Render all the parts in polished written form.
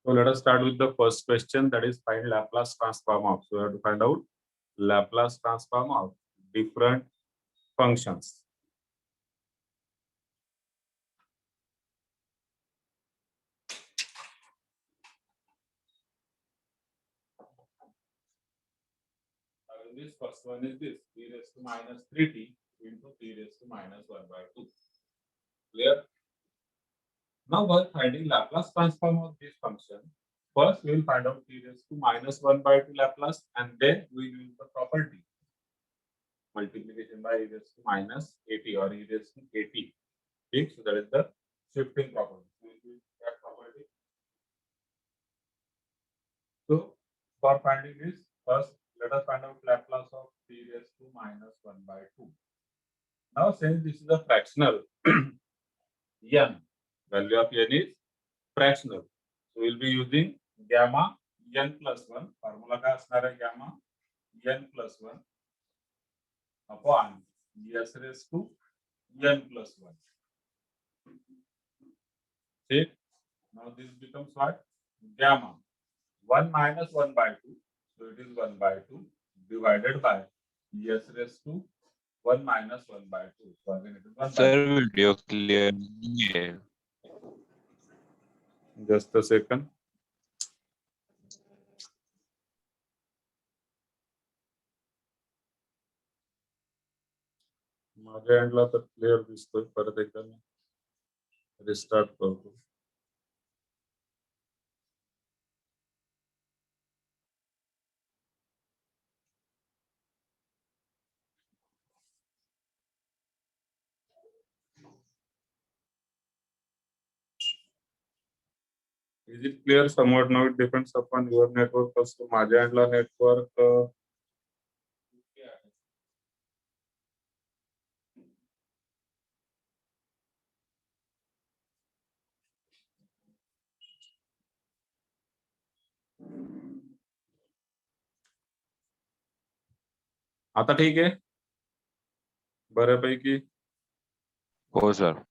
So let us start with the first question, that is find Laplace transform of. So we have to find out Laplace transform of different functions. This first one is this e raised to minus 3t into t raised to minus 1 by 2. Clear? Now while finding Laplace transform of this function, first we will find out t raised to minus 1 by 2 Laplace, and then we will use the property multiplication by e raised to minus at or e raised to at. Okay, so that is the shifting property. We will use that property. So for finding this, first let us find out Laplace of t raised to minus 1 by 2. Now since this is a fractional, n, value of n is fractional. So we'll be using gamma n plus 1. Formula काय असणार आहे gamma n plus 1 upon s raised to n plus 1. See? Now this becomes what? Gamma 1 minus 1 by 2. So it is 1 by 2 divided by s raised to 1 minus 1 by 2. So again it is 1 by 2. Sir, video clear. Just a second. माझ्या एंडला तर clear दिसतोय. परत एकदा restart करतो. Is it clear? Somewhat now it depends upon your network. Also, माझ्या एंडला network आता ठीक आहे बऱ्यापैकी. हो sir.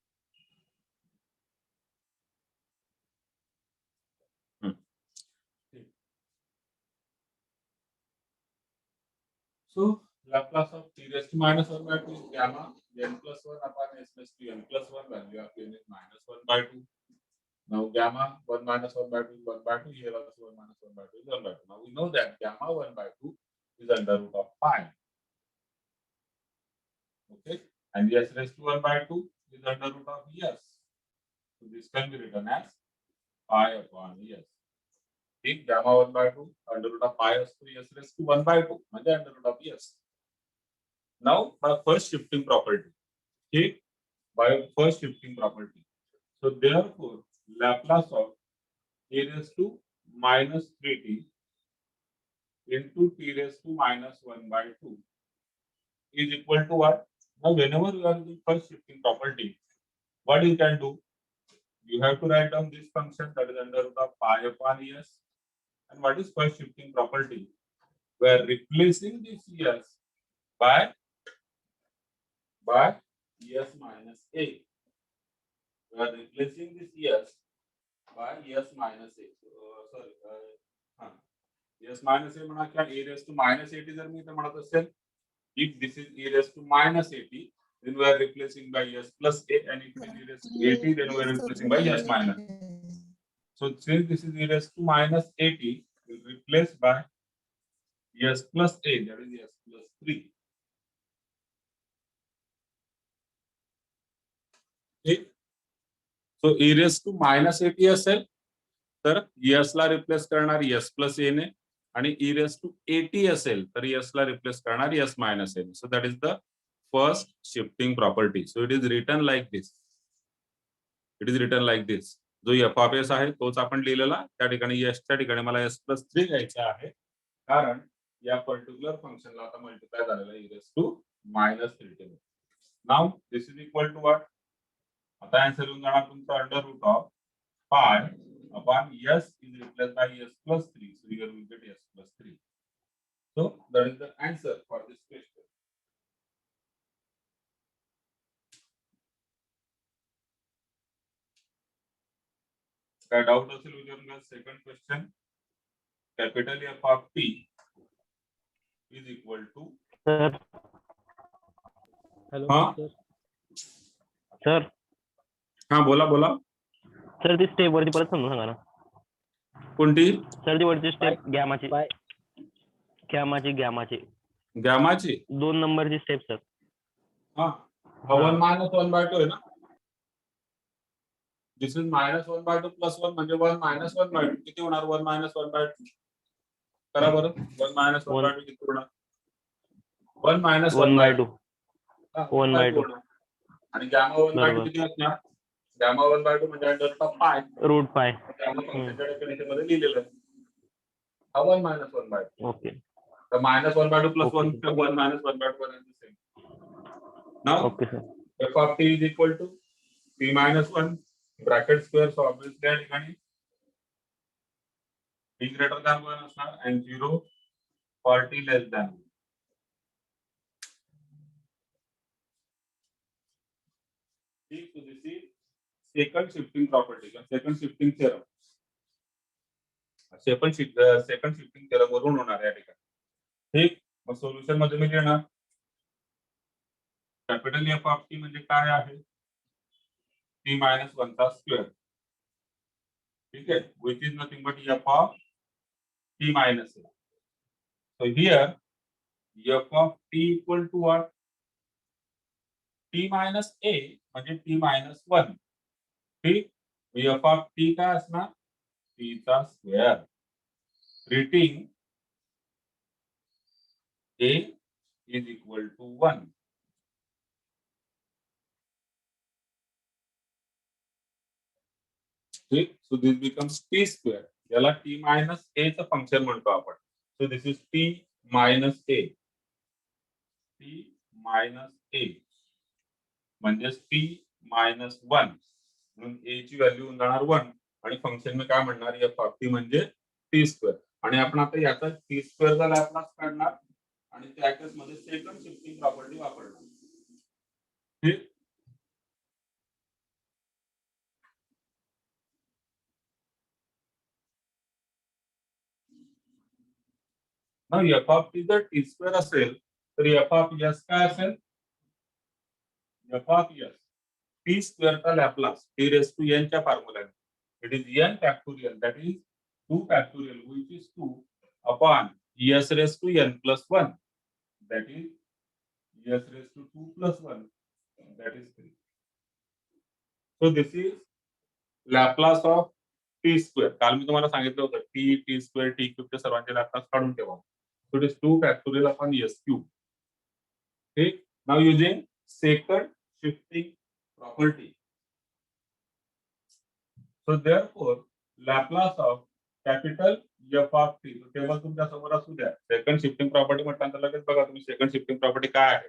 So Laplace of t raised to minus 1 by 2 is gamma n plus 1 upon s raised to n plus 1. Value of n is minus 1 by 2. Now gamma 1 minus 1 by 2 is 1 by 2. Here also 1 minus 1 by 2 is 1 by 2. Now we know that gamma 1 by 2 is under root of pi. Okay, and s raised to 1 by 2 is under root of s. So this can be written as pi upon s. ठीक, gamma 1 by 2 under root of pi असतो s raised to 1 by 2 म्हणजे under root of s. Now by first shifting property. ठीक, by first shifting property. So therefore Laplace of a raised to minus 3t into t raised to minus 1 by 2 is equal to what? Now whenever you are using first shifting property, what you can do? You have to write down this function that is under root of pi upon s. And what is first shifting property? We are replacing this s by s minus a. We are replacing this s by s minus a. S minus a म्हणा क्या e raised to minus 80 जर मी इथे म्हणत असेल, if this is e raised to minus 80, then we are replacing by s plus a, and if it is e raised to 80, then we are replacing by s minus. So since this is e raised to minus 80, we will replace by s plus a, that is s plus 3. Okay. So e raised to minus 80 असेल तर s ला replace करणार s plus a ने, आणि e raised to 80 असेल तर s ला replace करणार s minus a. So that is the first shifting property. So it is written like this. It is written like this. जो f of s आहे तोच आपण लिहिलेला, त्या ठिकाणी s च्या ठिकाणी मला s plus 3 घ्यायचा आहे, कारण या पर्टिक्युलर फंक्शनला आता मल्टिप्लाय झालेला e raised to minus 3t. Now this is equal to what? आता आन्सर येऊन जाणार तुमचा under root of pi upon s is replaced by s plus 3. So here we get s plus 3. So that is the answer for this question. काय doubt असेल विचारून घ्या. Second question, capital F of T is equal to. Sir hello हा sir. Sir हा बोला बोला. Sir ती step वरती परत समजून सांगा ना. कोणती? सर ती वरची स्टेप गॅमाची गॅमाची 2 नंबरची स्टेप सर. हा 1 मायनस 1/2 आहे ना. दिस इज -1/2 + 1 म्हणजे 1 - 1/2 किती होणार? 1 - 1/2 करा बरं. 1 - 1/2 किती होणार? 1 - 1/2 1/2 आणि गॅमा 1/2 बरोबर. किती असणार? गॅमा 1/2 म्हणजे √π. √π. गॅमा फंक्शनच्या डेफिनेशन मध्ये लिहिलेलं आहे. हा 1 - 1/2. ओके तर -1/2 + 1 Okay. 1 - 1/2 पर्यंत same. Now okay sir. f of t is equal to t - 1 bracket square. So obviously या ठिकाणी t greater than 1 असणार and 0 for t less than 1. ठीक. So this is second shifting property or second shifting theorem. second shifting theorem वरून होणार या ठिकाणी. ठीक. मग solution मध्ये मी लिहिणार कॅपिटल एफ ऑफ टी म्हणजे काय आहे? t - 1 चा स्क्वेअर. ठीक आहे. which is nothing but f of t minus a. So here f of t equal to what? t minus a म्हणजे t minus 1. ठीक. f of t काय असणार? t चा square. treating a is equal to 1. ठीक. So this becomes t square. याला t minus a चं function म्हणतो आपण. So this is t minus a. t minus a म्हणजे t minus 1 म्हणून a ची व्हॅल्यू होऊन जाणार 1 आणि फंक्शन मी काय म्हणणार? f of t म्हणजे t स्क्वेअर. आणि आपण आता याचा t स्क्वेअरचा लॅपलास काढणार आणि त्या केस मध्ये सेकंड शिफ्टिंग प्रॉपर्टी वापरणार. ठीक. Now f of t जर t स्क्वेअर असेल तर f of s काय असेल? f of s t स्क्वेअरचा Laplace t raised to n च्या फॉर्म्युल्याने. It is n factorial that is 2 factorial which is 2 upon s raised to n plus 1 that is s raised to 2 plus 1 that is 3. So this is Laplace of t square. काल मी तुम्हाला सांगितलं होतं t square t cube चे सर्वांचे Laplace काढून ठेवा. So it is 2 factorial upon s cube. ठीक. Now using second shifting property. So therefore Laplace of capital F of t. Table तुमच्या समोर असू द्या. सेकंड शिफ्टिंग प्रॉपर्टी म्हटल्यानंतर लगेच बघा तुम्ही सेकंड शिफ्टिंग प्रॉपर्टी काय आहे.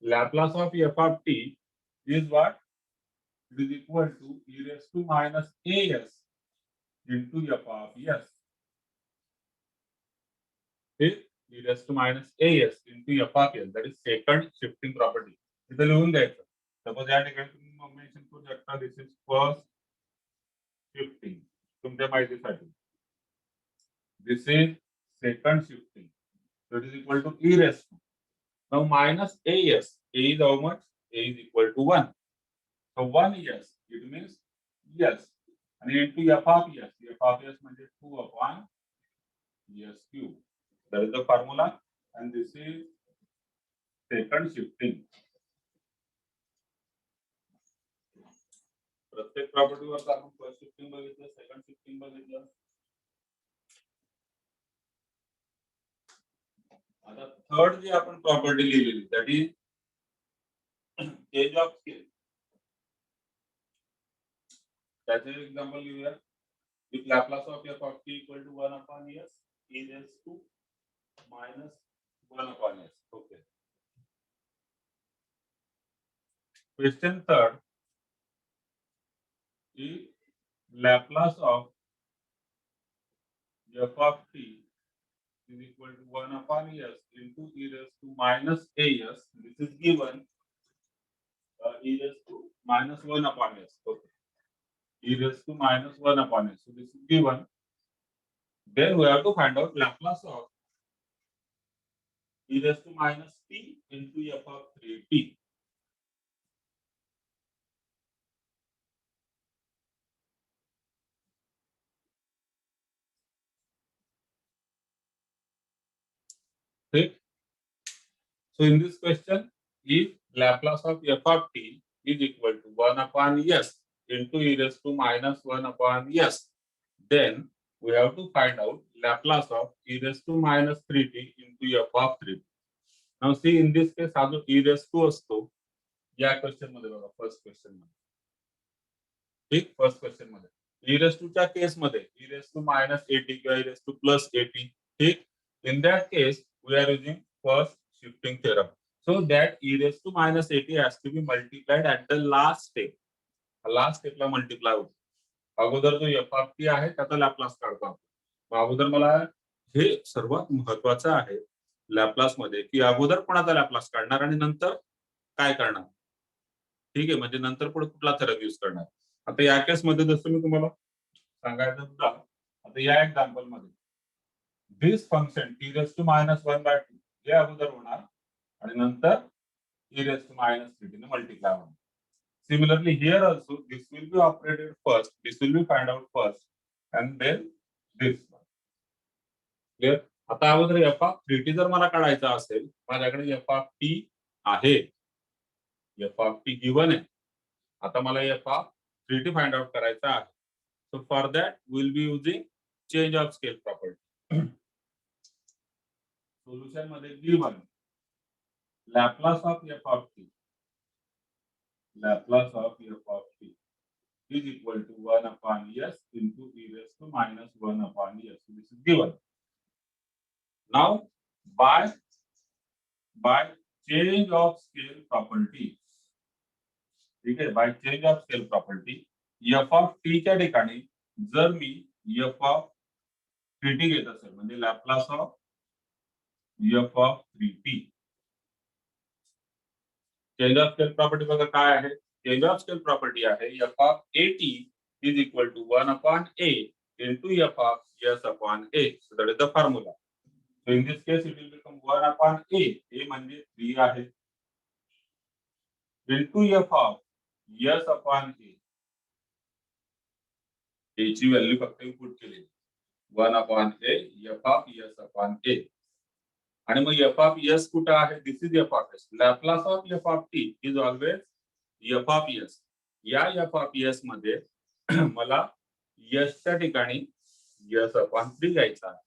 Laplace of f of t is what? It is equal to e raised to minus as into f of s. ठीक. e raised to minus as into f of s. That is second shifting property. इथे लिहून द्यायचं. Suppose या ठिकाणी तुम्ही mention करू शकता this is first shifting तुमच्या माहितीसाठी. This is second shifting. So it is equal to e raised to. Now minus as. A is how much? A is equal to 1. So 1 yes. It means yes. And into f of s. f of s म्हणजे 2 upon s cube. That is the formula. And this is second shifting. प्रत्येक property वर आपण first shifting बघितलं, second shifting बघितलं. आता third जी आपण property लिहिलेली that is change of scale. त्याचे example लिहूया. With Laplace of f of t equal to 1 upon s e raised to minus 1 upon s. Okay. Question third is Laplace of f of t is equal to 1 upon s into e raised to minus as. This is given e raised to minus 1 upon s. Okay. e raised to minus 1 upon s. So this is given. Then we have to find out Laplace of e raised to minus t into f of 3t. Okay. So in this question, if Laplace of f of t is equal to 1 upon s into e raised to minus 1 upon s, then we have to find out Laplace of e raised to minus 3t into f of 3t. Now see in this case हा जो e raised to असतो या question मध्ये बघा first question मध्ये, ठीक, first question मध्ये e raised to च्या केस मध्ये e raised to minus 80 किंवा e raised to plus 80, ठीक. In that case we are using first shifting theorem, so that e raised to minus 80 has to be multiplied at the last step. Last स्टेपला multiply होतो. अगोदर जो F of T आहे त्याचा Laplace काढतो आपण. अगोदर मला हे सर्वात महत्वाचं आहे लॅपलास मध्ये की अगोदर कोणाचा लॅपलास काढणार आणि नंतर काय करणार, ठीक आहे. म्हणजे नंतर पुढे कुठला थेरम यूज करणार. आता या केस मध्ये जसं मी तुम्हाला सांगायचं होतं, आता या एक्झाम्पल मध्ये this function T raise to minus 1/2 हे अगोदर होणार आणि नंतर e raised to minus 3t ने मल्टिप्लाय होणार. Similarly, here also this will be operated first. This will be find out first, and then this one. Clear? आता अगोदर f of 3t जर मला काढायचा असेल, माझ्याकडे f of t आहे, f of t given आहे. आता मला f of 3t find out करायचा आहे. So for that we will be using change of scale property. Solution मध्ये given Laplace of f of t, Laplace of f of t is equal to 1 upon s into e raised to minus 1 upon s. So this is given. Now by change of scale property, ठीक आहे, by change of scale property f of t च्या ठिकाणी जर मी f of 3t घेत असेल म्हणजे Laplace of f of 3t, change of scale property बघा काय आहे. चेंज ऑफ स्केल प्रॉपर्टी आहे f of at is equal to 1 upon a into f of s upon a. So that is the formula. So in this case it will become 1 upon a म्हणजे 3 आहे into f of s upon a. a ची value फक्त input केली 1 upon a f of s upon a. आणि मग f of s कुठे आहे, this is f of s. Laplace of f of t is always f of s. या f of s मध्ये मला s च्या ठिकाणी s upon 3 घ्यायचा आहे.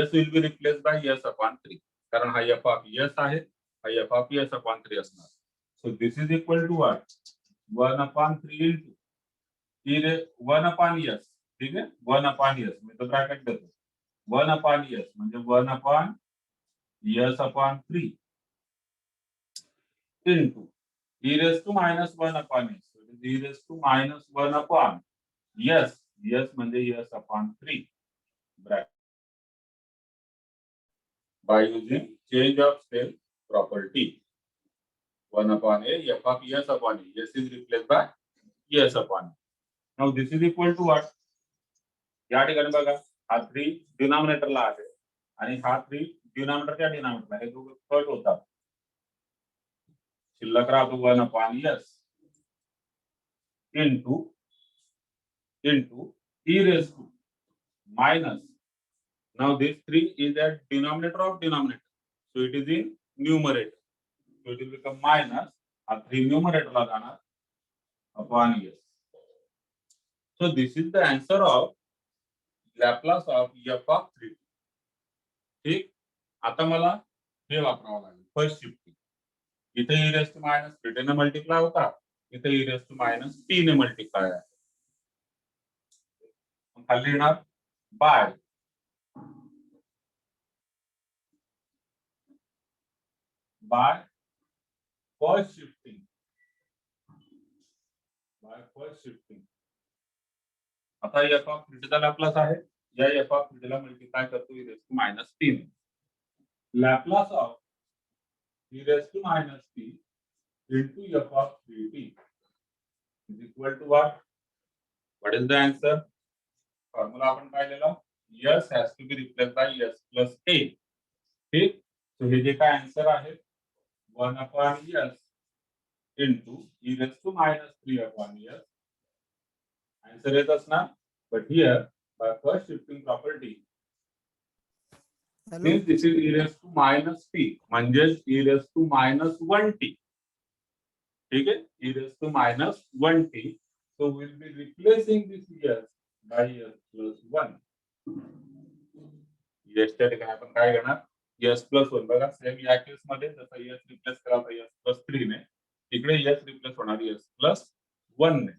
s will be replaced by s upon 3 कारण हा f of s आहे, हा f of s upon 3 असणार. So this is equal to what, 1 upon 3 into 1 upon s, ठीक आहे. 1 upon s मी तो ब्रॅकेट देतो. 1 upon s म्हणजे 1 upon s upon 3 into e raised to minus 1 upon s. So it is e raised to minus 1 upon s. s म्हणजे s upon 3 bracket. By using change of scale property, 1 upon a f of s upon a. s is replaced by s upon a. Now this is equal to what? या ठिकाणी बघा हा 3 डिनॉमिनेटरला आहे आणि हा 3 डिनॉमिनेटरच्या डिनॉमिनेटरला, हे दोघं cut होतात. शिल्लक राहतो 1 upon s into e raised to minus. Now this 3 is at denominator of denominator, so it is in numerator, so it will become minus, हा 3 numerator ला जाणार upon s. So this is the answer of Laplace of f of 3t. ठीक. आता मला हे वापरावं लागेल first shifting. इथे e raised to minus 3t ने multiply होता, इथे e raised to minus t ने मल्टिप्लाय आहे. खाली येणार बाय फर्स्ट शिफ्टिंग, आता f of 3t चा लॅपलास आहे, या f of 3t ला मल्टिप्लाय करतो e raised to minus t ने. Laplace of e raised to minus t into f of 3t is equal to what? What is the answer? Formula आपण पाहिलेला s has to be replaced by s plus a. ठीक. So हे जे काय answer आहे 1 upon s into e raised to minus 3 upon s. Answer येत असणार. But here by first shifting property, Hello. since this is e raised to minus t, म्हणजेच e raised to minus 1t. ठीक है, e raised to minus 1t. So we'll be replacing this s by s plus 1. s च्या ठिकाणी आपण काय घेणार s plus 1. बघा same या केस मध्ये जसं s रिप्लेस करा s plus 3 ने, इकडे s रिप्लेस होणार s plus 1 ने.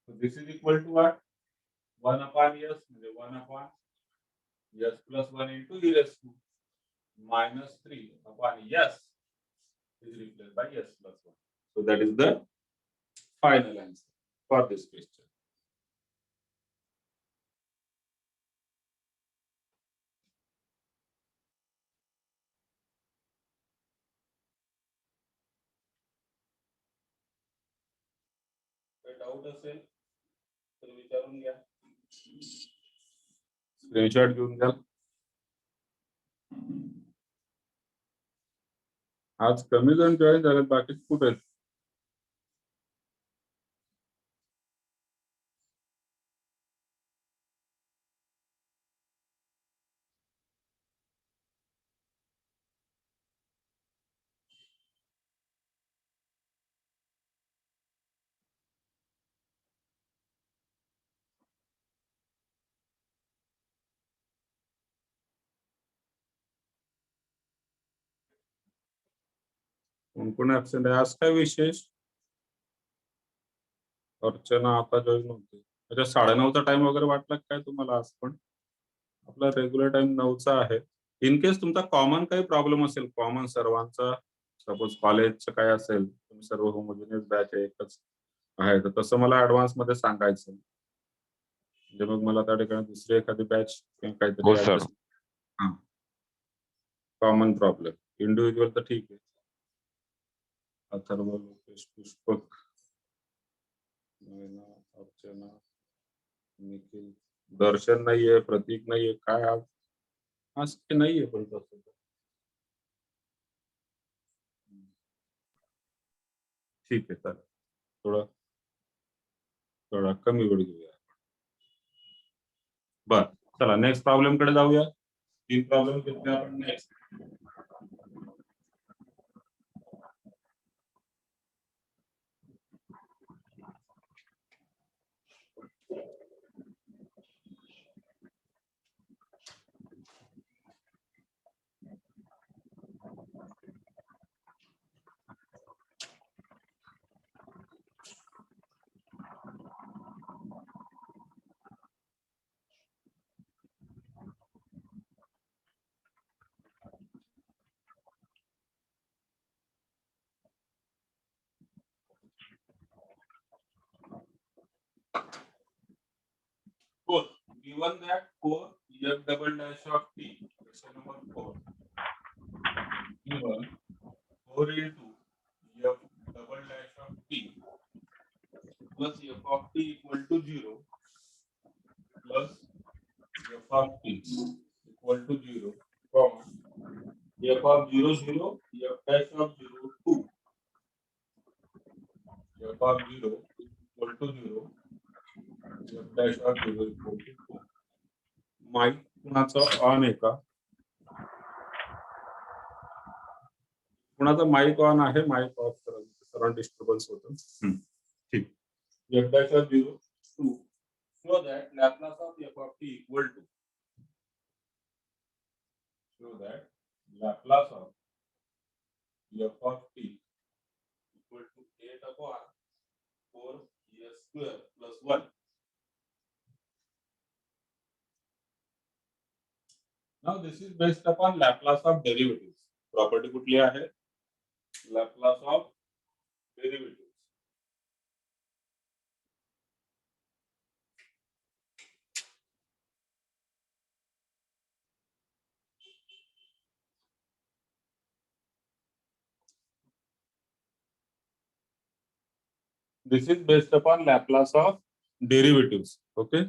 So this is equal to what? 1 upon s म्हणजे 1 upon s plus 1 into e raised to minus 3 upon s is replaced by s plus 1. So that is the final answer for this question. काही doubt असेल तर विचारून घ्या. Screenshot घेऊन घ्या. आज कमी जण जॉईन झालेत, बाकी कुठे आहेत? कोण कोण ऍबसेंट आहे आज? काय विशेष? अर्चना आता जॉईन होते. अच्छा 9:30चा टाइम वगैरे वाटला काय तुम्हाला? आज पण आपला रेग्युलर टाइम 9चा आहे. इन केस तुमचा कॉमन काही प्रॉब्लेम असेल, कॉमन सर्वांचा, सपोज कॉलेजचं काय असेल, तुम्ही सर्व होमोजिनियस बॅच एकच आहे, तर तसं मला ऍडव्हान्स मध्ये सांगायचं. म्हणजे मग मला त्या ठिकाणी दुसरी एखादी बॅच हो काहीतरी सर. Common problem. इंडिव्हिज्युअल तर ठीक आहे. अथर्व, लोकेश, पुष्पक, नयना, अर्चना, निखिल, दर्शन नाहीये, प्रतीक नाहीये. काय आज ते नाहीये पण तसं. ठीक आहे, चालेल. थोडा कमी वेळ घेऊया. बर, चला नेक्स्ट प्रॉब्लेम कडे जाऊया. 3 प्रॉब्लेम घेतले आपण. Next four. Given that 4 f double dash of t, question number 4. Given 4 into f double dash of t plus f of t equal to 0 plus f of t equal to 0, comma f of 0 0, f dash of 0 2, f of 0 equal to 0, f dash of 0 equal to 2. Mic कुणाचं on आहे का? कुणाचा mic on आहे? Mic off करा, सर्व disturbance होतं. ठीक. f dash of 0 2, so that Laplace of f of t equal to, so that Laplace of f of t equal to 8 upon 4 s square plus 1. Now this is based upon Laplace of derivatives. Property कुठली आहे? Laplace of derivatives. This is based upon Laplace of derivative. Okay,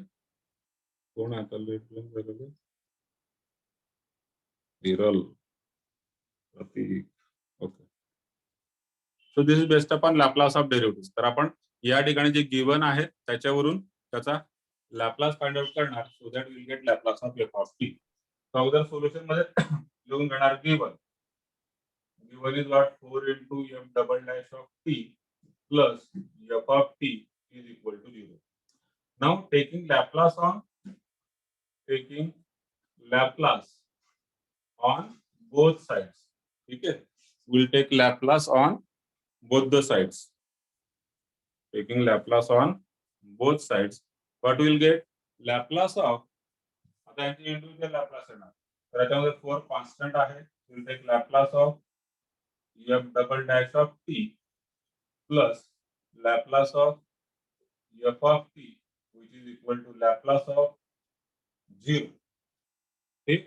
कोण आहे आता late झालेलं? Viral, Prateek. Okay, so this is based upon Laplace of derivative. तर आपण या ठिकाणी जे गिवन आहे त्याच्यावरून त्याचा लॅपलास फाइंड आउट करणार, so that will get Laplace of F of T. अगोदर सोल्युशन मध्ये लिहून घेणार given. Given is what 4 into f double dash of t plus f of t is equal to 0. Now taking Laplace on both sides. Okay, we'll take Laplace on both the sides. Taking Laplace on both sides, what we'll get? Laplace of, आता यांची individual Laplace येणार. तर याच्यामध्ये 4 constant आहे. we'll take Laplace of f double dash of t plus Laplace of f of t, which is equal to Laplace of 0. ठीक.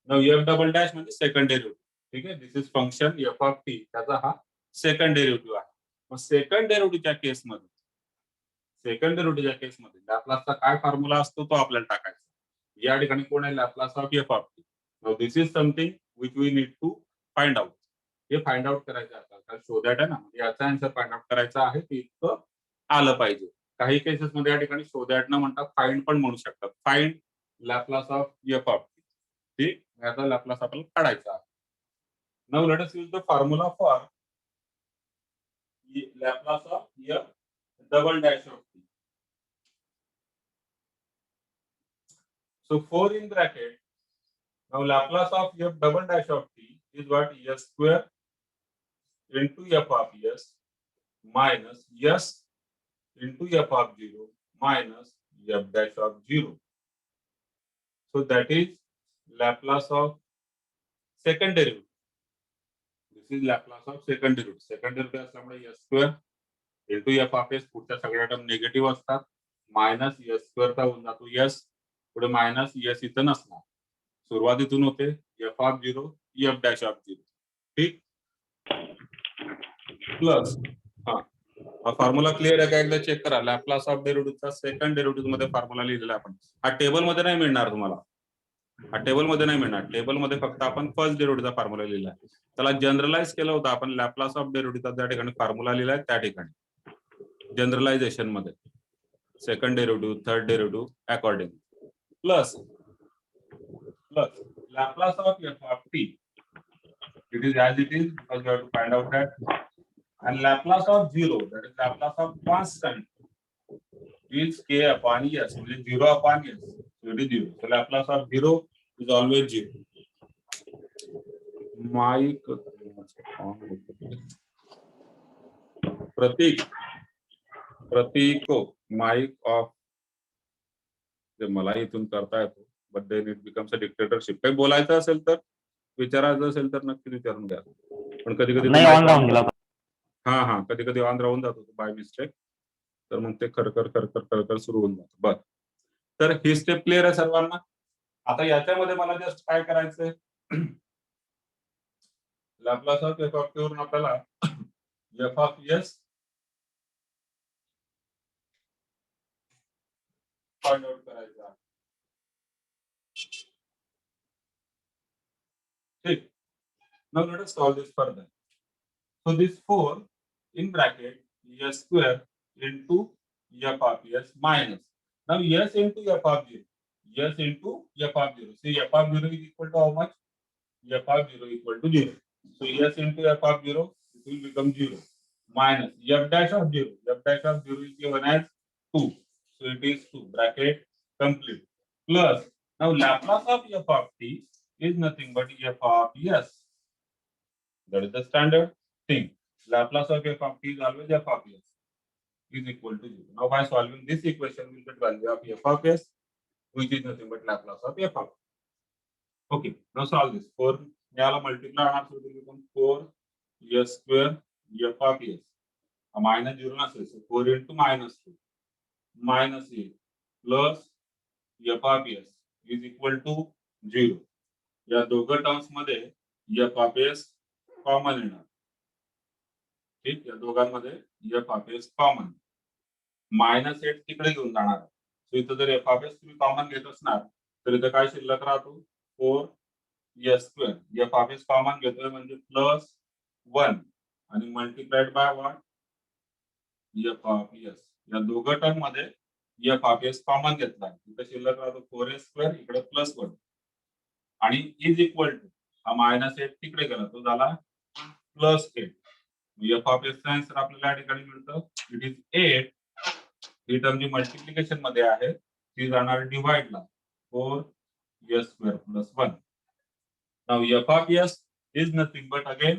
Now f double dash म्हणजे second derivative. ठीक आहे, this is function f of t, त्याचा हा second derivative आहे. मग second डेरिव्हेटिव्हच्या केसमध्ये लॅपलासचा काय formula असतो तो आपल्याला टाकायचा. या ठिकाणी कोण आहे? Laplace of f of t. Now this is something which we need to find out. हे फाइंड आउट करायचं आहे आपल्याला. शो दॅट आहे ना, याचा आन्सर फाइंड आउट करायचा आहे ते इतकं आलं पाहिजे. काही केसेस मध्ये या ठिकाणी शो दॅट न म्हणता फाइंड पण म्हणू शकतात. Find Laplace of f of t. ठीक, याचा लॅपलास आपल्याला काढायचा आहे. Now let us use the formula for Laplace of f double dash of t. So 4 in bracket. Now Laplace of f double dash of t is what? S square into f of s minus s into f of 0 minus f dash of 0. So that is Laplace of second derivative. This is Laplace of second derivative. Second derivative असल्यामुळे s square into f of s, पुढच्या सगळ्या term negative असतात, minus s square चा होऊन जातो s, पुढे minus s इथं नसणार, सुरुवातीतून होते f of 0 f dash of 0. ठीक, प्लस हा फॉर्म्युला क्लिअर आहे का? एकदा चेक करा. लॅपलास ऑफ डेरिव्हेटिव्हचा सेकंड डेरिव्हेटिव्ह मध्ये फॉर्म्युला लिहिलेला आपण. हा टेबल मध्ये नाही मिळणार तुम्हाला. टेबल मध्ये फक्त आपण फर्स्ट डेरिव्हेटिव्हचा फॉर्म्युला लिहिला आहे. त्याला जनरलाइज केलं होतं आपण. लॅपलास ऑफ डेरिव्हेटिव्हचा त्या ठिकाणी फॉर्म्युला लिहिलाय, त्या ठिकाणी जनरलायझेशन मध्ये second derivative, third derivative according, plus Laplace of f of t. It is as it is because we have to find out that. And Laplace of 0, that is Laplace of constant, is k upon s, which is 0 upon s. So it is 0. So Laplace of 0 is always 0. प्रतीको mic off, जे मला इथून करता येतो, but then it becomes a dictatorship. काही बोलायचं असेल तर, विचारायचं असेल तर नक्की विचारून घ्या. पण कधी कधी हा कधी कधी ऑन राहून जातो बाय मिस्टेक, तर मग ते खरखर सुरू होऊन जातं. बरं, तर ही स्टेप क्लिअर आहे सर्वांना. आता याच्यामध्ये मला जस्ट काय करायचंय, Laplace of F of T वरून आपल्याला F of S find out करायचं आहे. ठीक, now let us solve this further. So this 4 in bracket s square into f of s minus, now s into f of 0, s into f of 0. See, f of 0 is equal to how much? F of 0 equal to 0. So s into f of 0, it will become 0, minus f dash of 0. F dash of 0 is given as 2. So it is 2, bracket complete. Plus, now Laplace of f of t is nothing but f of s. That is the standard thing. Laplace of f of t is always f of s is equal to 0. Now by solving this equation, we will get value of f of s, which is nothing but Laplace of f of s. Okay, now solve this. 4 याला multiply होणार, so it will become 4 s square f of s. Minus 0 नसेल, so 4 into minus 2 minus 8 plus f of s is equal to 0. या दोघं terms मध्ये f of s common येणार. ठीक, या दोघांमध्ये f of s कॉमन. -8 तिकडे घेऊन जाणार आहे. सो इथं जर एफ ऑफ एस तुम्ही कॉमन घेत असणार तर इथं काय शिल्लक राहतो 4s². F of S common घेतोय म्हणजे +1 आणि multiplied by what F of S. या दोघं टर्म मध्ये एफ ऑफ एस कॉमन घेतला इथं शिल्लक राहतो 4s², इकडे +1 आणि इज इक्वल टू हा -8 तिकडे गेला तो झाला +8. एफ ऑफ एस आन्सर आपल्याला या ठिकाणी मिळतं इट इज 8. ही टर्म जी मल्टिप्लिकेशन मध्ये आहे ती जाणार डिवाइडला 4s² + 1. Now F of S is nothing but again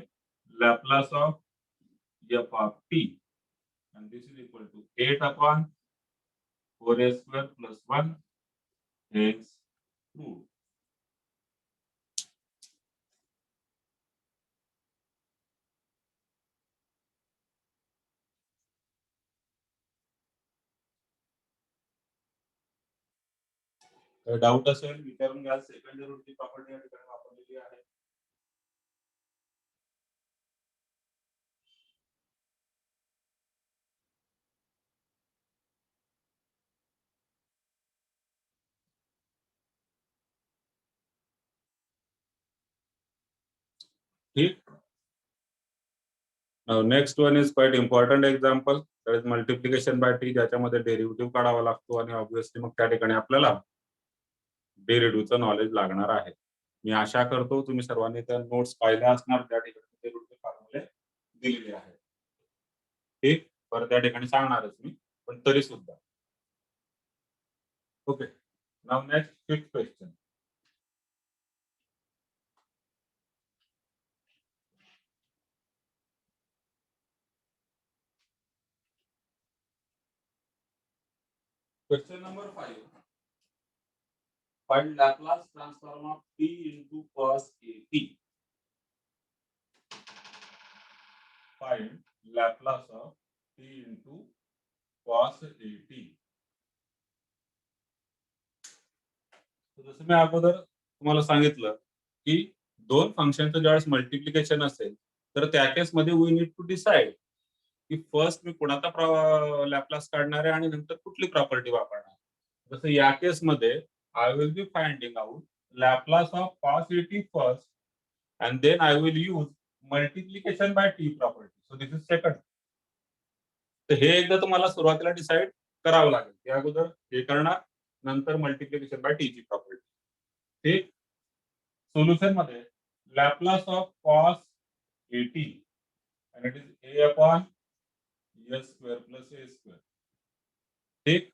Laplace of F of T and this is equal to 8 upon 4s² + 1 hence true. Doubt असेल विचारून घ्या. सेकंड रूलची प्रॉपर्टी या ठिकाणी वापरलेली आहे. ठीक. Now next one is quite important example, that is multiplication by t, ज्याच्यामध्ये derivative काढावा लागतो आणि ऑब्वियसली मग त्या ठिकाणी आपल्याला डेरिव्हेटिव्हचं नॉलेज लागणार आहे. मी आशा करतो तुम्ही सर्वांनी त्या नोट्स पाहिल्या असणार, त्या ठिकाणी डेरिव्हेटिव्ह फॉर्म्युले दिलेले आहेत. ठीक, परत त्या ठिकाणी सांगणारच मी, पण तरी सुद्धा. Okay, now next fifth question. Question number 5. Find Laplace transform of t into cos at. Find Laplace of t into cos at. जसं मी अगोदर तुम्हाला सांगितलं की दोन फंक्शनचं ज्यावेळेस मल्टिप्लिकेशन असेल तर त्या केसमध्ये वी नीड टू डिसाइड की फर्स्ट मी कोणाचा लॅपलास काढणार आहे आणि नंतर कुठली प्रॉपर्टी वापरणार. जसं या केसमध्ये I will be finding out Laplace of cos at first and then I will use multiplication by t property. So this is second. तर हे एकदा तुम्हाला सुरुवातीला डिसाइड करावं लागेल. त्या अगोदर हे करणार, नंतर मल्टिप्लिकेशन बाय टी ची प्रॉपर्टी. ठीक. सोल्युशन मध्ये Laplace of cos at and it is a upon s² + a². ठीक.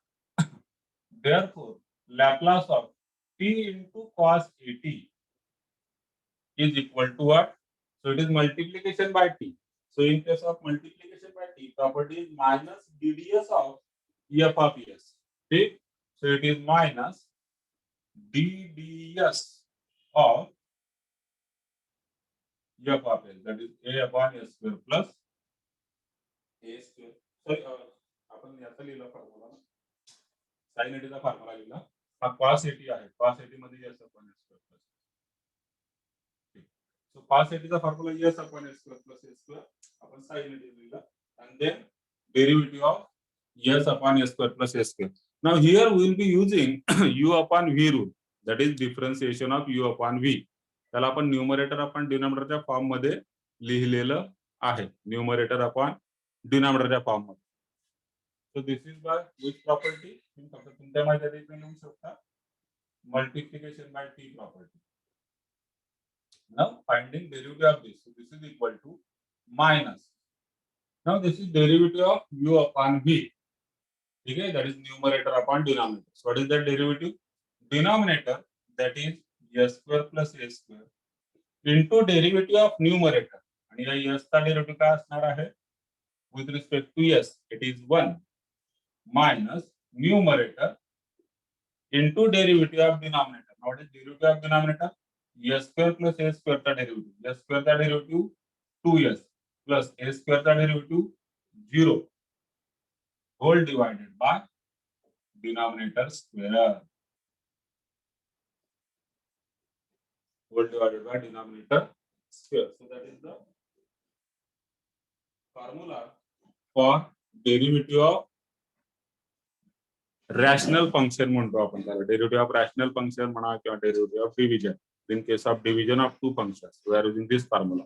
Therefore Laplace of t into cos at is equal to what? So it is multiplication by t. So in case of multiplication by t, property is minus dds of f of s. Okay? So it is minus dds of f of s. That is a upon s² plus a². Sorry, आपण याचा लिहिला formula ना, sin at चा formula लिहिला. हा cos at आहे. cos at मध्ये s upon s² plus. So cos at चा formula s upon s² plus a². आपण sin at लिहिला and then derivative of s upon s² plus a². Now here we will be using u upon v rule, that is differentiation of u upon v. त्याला आपण numerator upon डिनॉमिनेटरच्या form मध्ये लिहिलेलं आहे. Numerator upon डिनॉमिनेटरच्या form मध्ये. So this is by which property? फक्त तुमच्या माहिती लिहू शकता multiplication by t property. Now finding derivative of this. So this is equal to minus. Now this is derivative of u upon v. Okay, that is numerator upon denominator. So what is that derivative? Denominator, that is s² plus a² into derivative of numerator. आणि या s चा derivative काय असणार आहे? With respect to s, it is 1 minus numerator into derivative of denominator. Now what is derivative of denominator? s² plus a² चा derivative. s² चा derivative 2s plus a² चा derivative 0 whole divided by denominator square. Whole divided by denominator square. So that is the formula for derivative of rational function म्हणतो आपण त्याला. Derivative of rational function म्हणा किंवा derivative of division. In case of division of two functions we are using this formula.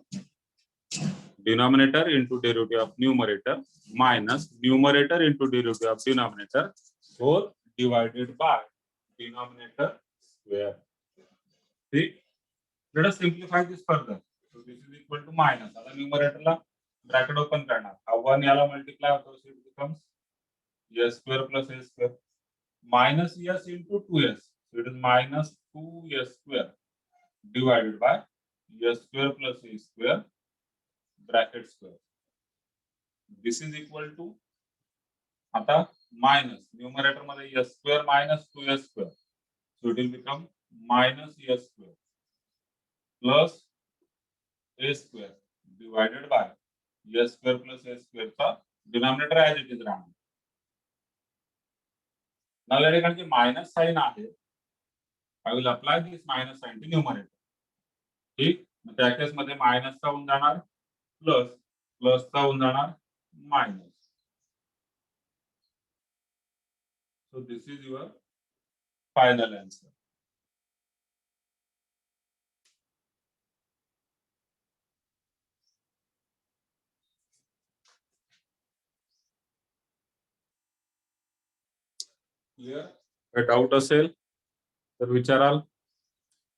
Denominator into derivative of numerator minus numerator into derivative of denominator whole divided by denominator square. ठीक. Let us simplify this further. So this is equal to minus. आता numerator ला bracket open करणार. हा 1 याला multiply होतो, so it becomes s square plus a square minus s into 2s. So it is minus 2s square divided by s square plus a square bracket square. This is equal to आता minus numerator मध्ये s square minus 2s square. So it will become minus s square plus a square divided by s square plus a square चा denominator as it is राहणार. Now या ठिकाणी minus sign आहे. I will apply this minus sign to numerator. ठीक. त्या case मध्ये minus चा होऊन जाणार प्लस प्लस चा होऊन जाणार minus. So this is your final answer. Clear? Doubt असेल तर विचाराल.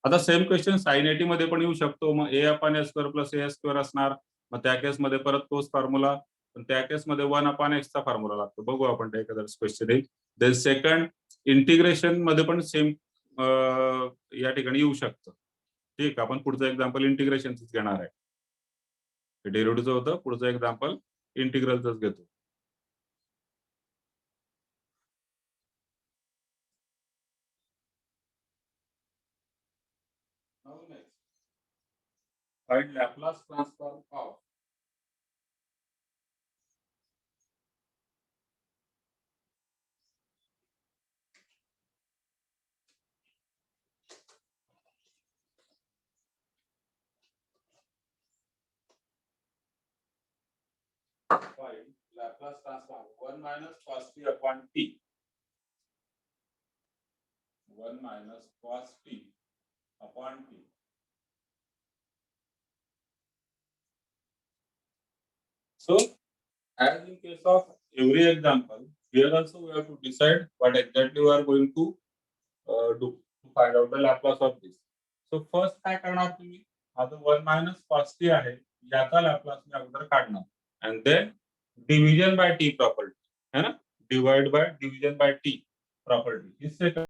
आता सेम क्वेश्चन साइन 80 मध्ये पण येऊ शकतो. मग a upon s square plus a square असणार. मग त्या केस मध्ये परत तोच फॉर्म्युला, पण त्या केस मध्ये 1 अपॉन x चा फॉर्म्युला लागतो. बघू आपण ते एखादा क्वेश्चन येईल. देन सेकंड इंटिग्रेशन मध्ये पण सेम या ठिकाणी येऊ शकतं. ठीक. आपण पुढचं एक्झाम्पल इंटिग्रेशनच घेणार आहे. डेरिव्हेटिव्हचं होतं, पुढचं एक्झाम्पल इंटिग्रलच घेतो. Now next, find Laplace transform of find Laplace transform 1 minus cos t upon t. 1 minus cos t upon t. So, as in case of every example, here also we have to decide what exactly we are going to do to find out the Laplace of this. So, first काय करणार तुम्ही? आता 1 minus cos t आहे, याचा Laplace मी अगोदर काढणार. And then division by t property, है ना? Divide by division by t property. इससे